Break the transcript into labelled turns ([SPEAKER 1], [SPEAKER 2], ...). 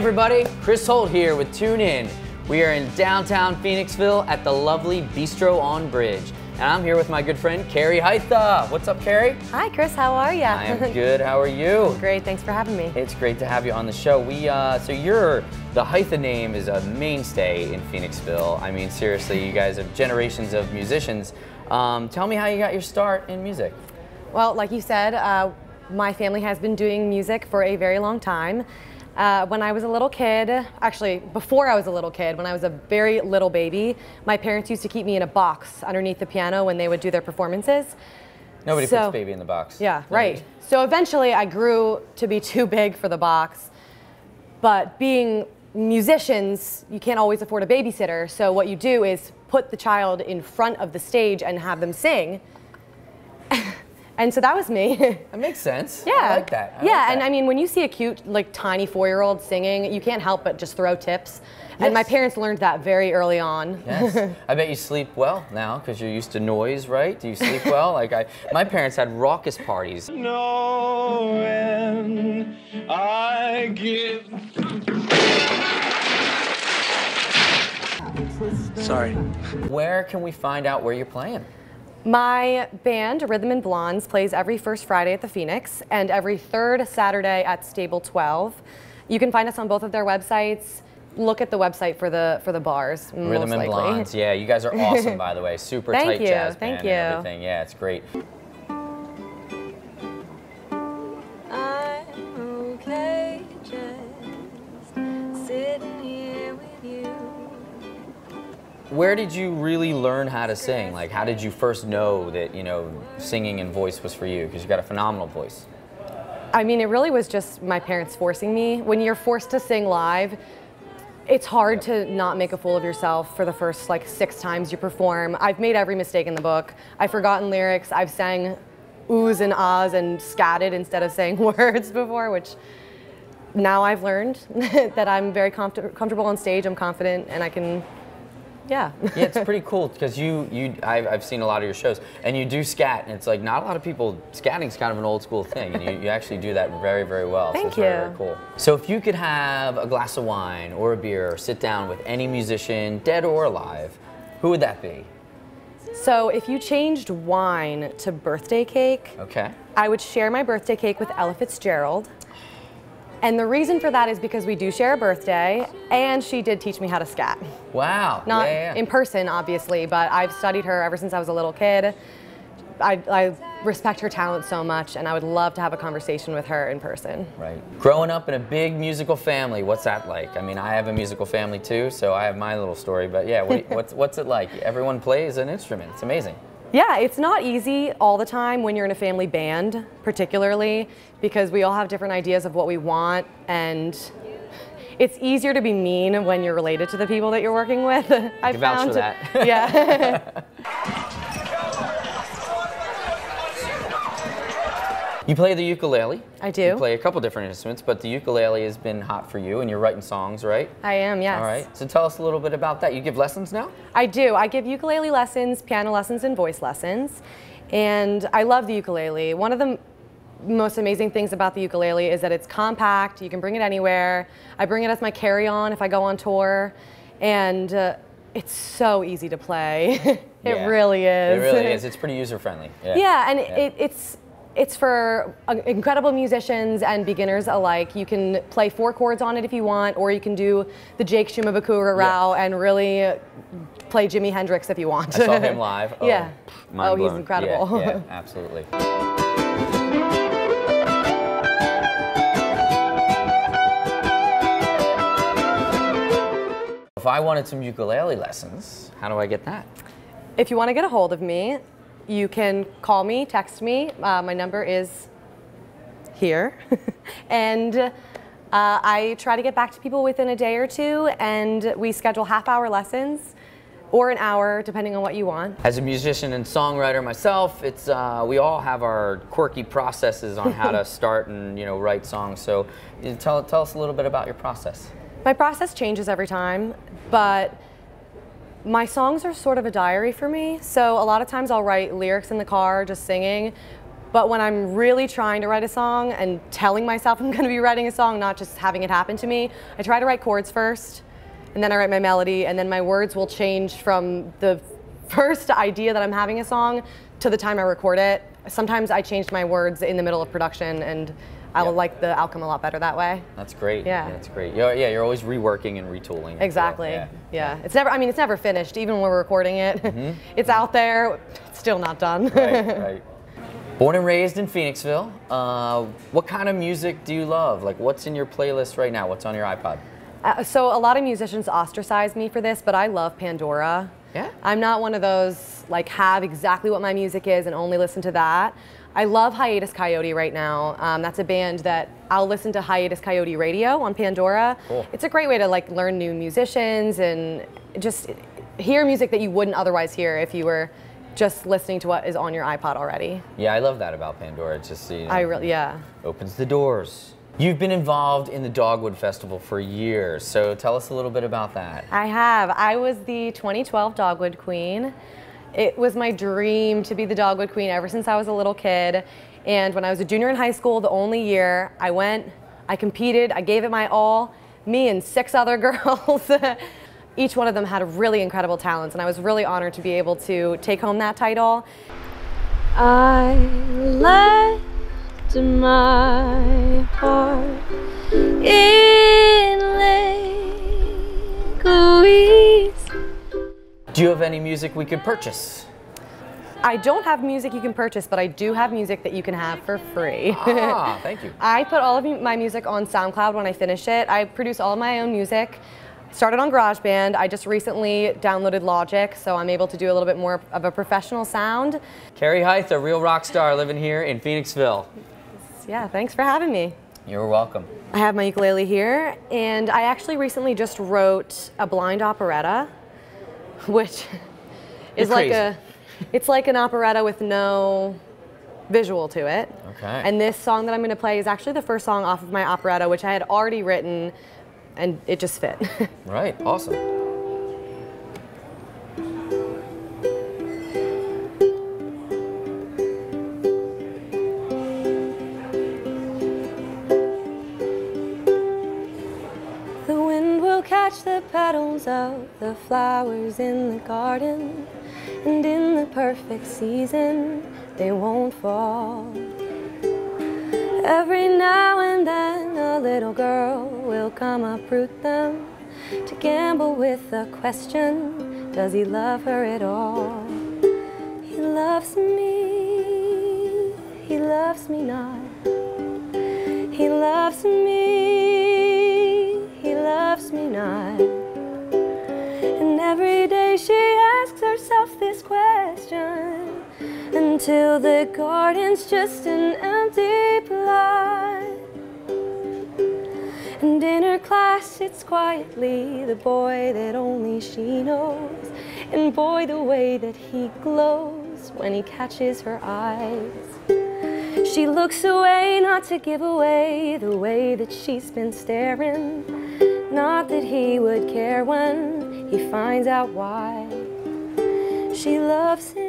[SPEAKER 1] everybody, Chris Holt here with Tune In. We are in downtown Phoenixville at the lovely Bistro on Bridge. And I'm here with my good friend, Carrie Hytha. What's up, Carrie?
[SPEAKER 2] Hi, Chris. How are you?
[SPEAKER 1] I am good. How are you?
[SPEAKER 2] Great. Thanks for having me.
[SPEAKER 1] It's great to have you on the show. The Hytha name is a mainstay in Phoenixville. I mean, seriously, you guys have generations of musicians. Tell me how you got your start in music.
[SPEAKER 2] Well, like you said, my family has been doing music for a very long time. When I was a little kid, actually before I was a little kid, when I was a very little baby, my parents used to keep me in a box underneath the piano when they would do their performances.
[SPEAKER 1] Nobody puts baby in the box.
[SPEAKER 2] Yeah, right. So eventually I grew to be too big for the box, but being musicians, you can't always afford a babysitter, so what you do is put the child in front of the stage and have them sing. And so that was me.
[SPEAKER 1] That makes sense.
[SPEAKER 2] Yeah.
[SPEAKER 1] I like that.
[SPEAKER 2] And I mean, when you see a cute, like, tiny 4-year-old singing, you can't help but just throw tips. Yes. And my parents learned that very early on.
[SPEAKER 1] Yes. I bet you sleep well now because you're used to noise, right? Do you sleep well? My parents had raucous parties.
[SPEAKER 3] No, when I give. Sorry.
[SPEAKER 1] Where can we find out where you're playing?
[SPEAKER 2] My band, Rhythm and Blondes, plays every first Friday at the Phoenix and every third Saturday at Stable 12. You can find us on both of their websites. Look at the website for the bars.
[SPEAKER 1] Rhythm and Blondes, yeah, you guys are awesome, by the way. Super tight jazz band and everything. Yeah, it's great.
[SPEAKER 4] I'm okay just sitting here with you.
[SPEAKER 1] Where did you really learn how to sing? Like, how did you first know that, singing and voice was for you? Because you got a phenomenal voice.
[SPEAKER 2] I mean, it really was just my parents forcing me. When you're forced to sing live, it's hard to not make a fool of yourself for the first, 6 times you perform. I've made every mistake in the book. I've forgotten lyrics. I've sang oohs and ahs and scatted instead of saying words before, which now I've learned that I'm very comfortable on stage. I'm confident, and I can. Yeah.
[SPEAKER 1] Yeah, it's pretty cool because I've seen a lot of your shows and you do scat, and it's like not a lot of people. Scatting's kind of an old school thing, and you actually do that very, very well.
[SPEAKER 2] Thank
[SPEAKER 1] so
[SPEAKER 2] you.
[SPEAKER 1] Very, very cool. So if you could have a glass of wine or a beer, or sit down with any musician, dead or alive, who would that be?
[SPEAKER 2] So if you changed wine to birthday cake,
[SPEAKER 1] okay, I
[SPEAKER 2] would share my birthday cake with Ella Fitzgerald. And the reason for that is because we do share a birthday, and she did teach me how to scat.
[SPEAKER 1] Wow.
[SPEAKER 2] Not in person, obviously, but I've studied her ever since I was a little kid. I respect her talent so much, and I would love to have a conversation with her in person.
[SPEAKER 1] Right. Growing up in a big musical family, what's that like? I mean, I have a musical family too, so I have my little story, but yeah, what's it like? Everyone plays an instrument. It's amazing.
[SPEAKER 2] Yeah, it's not easy all the time when you're in a family band, particularly, because we all have different ideas of what we want, and it's easier to be mean when you're related to the people that you're working with. I
[SPEAKER 1] can vouch for that.
[SPEAKER 2] Yeah.
[SPEAKER 1] You play the ukulele.
[SPEAKER 2] I do.
[SPEAKER 1] You play a couple different instruments, but the ukulele has been hot for you, and you're writing songs, right?
[SPEAKER 2] I am, yes.
[SPEAKER 1] All right. So tell us a little bit about that. You give lessons now?
[SPEAKER 2] I do. I give ukulele lessons, piano lessons, and voice lessons. And I love the ukulele. One of the most amazing things about the ukulele is that it's compact. You can bring it anywhere. I bring it as my carry-on if I go on tour. And it's so easy to play. It really is.
[SPEAKER 1] It really is. It's pretty user-friendly.
[SPEAKER 2] Yeah, and it's for incredible musicians and beginners alike. You can play 4 chords on it if you want, or you can do the Jake Shimabukuro route and really play Jimi Hendrix if you want.
[SPEAKER 1] I saw him live. Oh,
[SPEAKER 2] yeah.
[SPEAKER 1] Mind blown.
[SPEAKER 2] He's incredible.
[SPEAKER 1] Yeah, absolutely. If I wanted some ukulele lessons, how do I get that?
[SPEAKER 2] If you want to get a hold of me, you can call me, text me. My number is here. And I try to get back to people within a day or two, and we schedule half-hour lessons or an hour, depending on what you want.
[SPEAKER 1] As a musician and songwriter myself, it's we all have our quirky processes on how to start and write songs. So tell us a little bit about your process.
[SPEAKER 2] My process changes every time, but my songs are sort of a diary for me, so a lot of times I'll write lyrics in the car just singing, But when I'm really trying to write a song and telling myself I'm going to be writing a song, not just having it happen to me, I try to write chords first, and then I write my melody, and then my words will change from the first idea that I'm having a song to the time I record it. Sometimes I change my words in the middle of production, and I will like the outcome a lot better that way.
[SPEAKER 1] That's great.
[SPEAKER 2] Yeah.
[SPEAKER 1] That's great. You're always reworking and retooling.
[SPEAKER 2] Exactly.
[SPEAKER 1] So,
[SPEAKER 2] yeah. It's never. I mean, it's never finished. Even when we're recording it, it's out there. It's still not done.
[SPEAKER 1] Right. Born and raised in Phoenixville. What kind of music do you love? Like, what's in your playlist right now? What's on your iPod?
[SPEAKER 2] So a lot of musicians ostracize me for this, but I love Pandora.
[SPEAKER 1] Yeah.
[SPEAKER 2] I'm not one of those like have exactly what my music is and only listen to that. I love Hiatus Coyote right now. That's a band that I'll listen to Hiatus Coyote Radio on Pandora.
[SPEAKER 1] Cool.
[SPEAKER 2] It's a great way to like learn new musicians and just hear music that you wouldn't otherwise hear if you were just listening to what is on your iPod already.
[SPEAKER 1] Yeah, I love that about Pandora. It's just, you know,
[SPEAKER 2] yeah.
[SPEAKER 1] opens the doors. You've been involved in the Dogwood Festival for years, so tell us a little bit about that.
[SPEAKER 2] I have. I was the 2012 Dogwood Queen. It was my dream to be the Dogwood Queen ever since I was a little kid. And when I was a junior in high school, the only year, I went, I competed, I gave it my all, me and 6 other girls. Each one of them had really incredible talents, and I was really honored to be able to take home that title.
[SPEAKER 4] I left my heart in Lake Louise.
[SPEAKER 1] Do you have any music we could purchase?
[SPEAKER 2] I don't have music you can purchase, but I do have music that you can have for free.
[SPEAKER 1] Ah, thank you.
[SPEAKER 2] I put all of my music on SoundCloud when I finish it. I produce all of my own music. Started on GarageBand. I just recently downloaded Logic, so I'm able to do a little bit more of a professional sound.
[SPEAKER 1] Carrie Hytha, real rock star living here in Phoenixville.
[SPEAKER 2] Yeah, thanks for having me.
[SPEAKER 1] You're welcome.
[SPEAKER 2] I have my ukulele here, and I actually recently just wrote a blind operetta, which is it's like an operetta with no visual to it.
[SPEAKER 1] Okay.
[SPEAKER 2] And this song that I'm going to play is actually the first song off of my operetta, which I had already written, and it just fit.
[SPEAKER 1] Right, awesome.
[SPEAKER 4] The wind will catch the petals of the flowers in the garden, and in the perfect season they won't fall. Every now and then a little girl will come uproot them to gamble with the question, does he love her at all? He loves me, he loves me not. He loves me, he loves me not. And every day she asks herself this question, until the garden's just an empty plot. And in her class sits quietly the boy that only she knows, and boy, the way that he glows when he catches her eyes. She looks away not to give away the way that she's been staring, not that he would care when he finds out why. She loves him.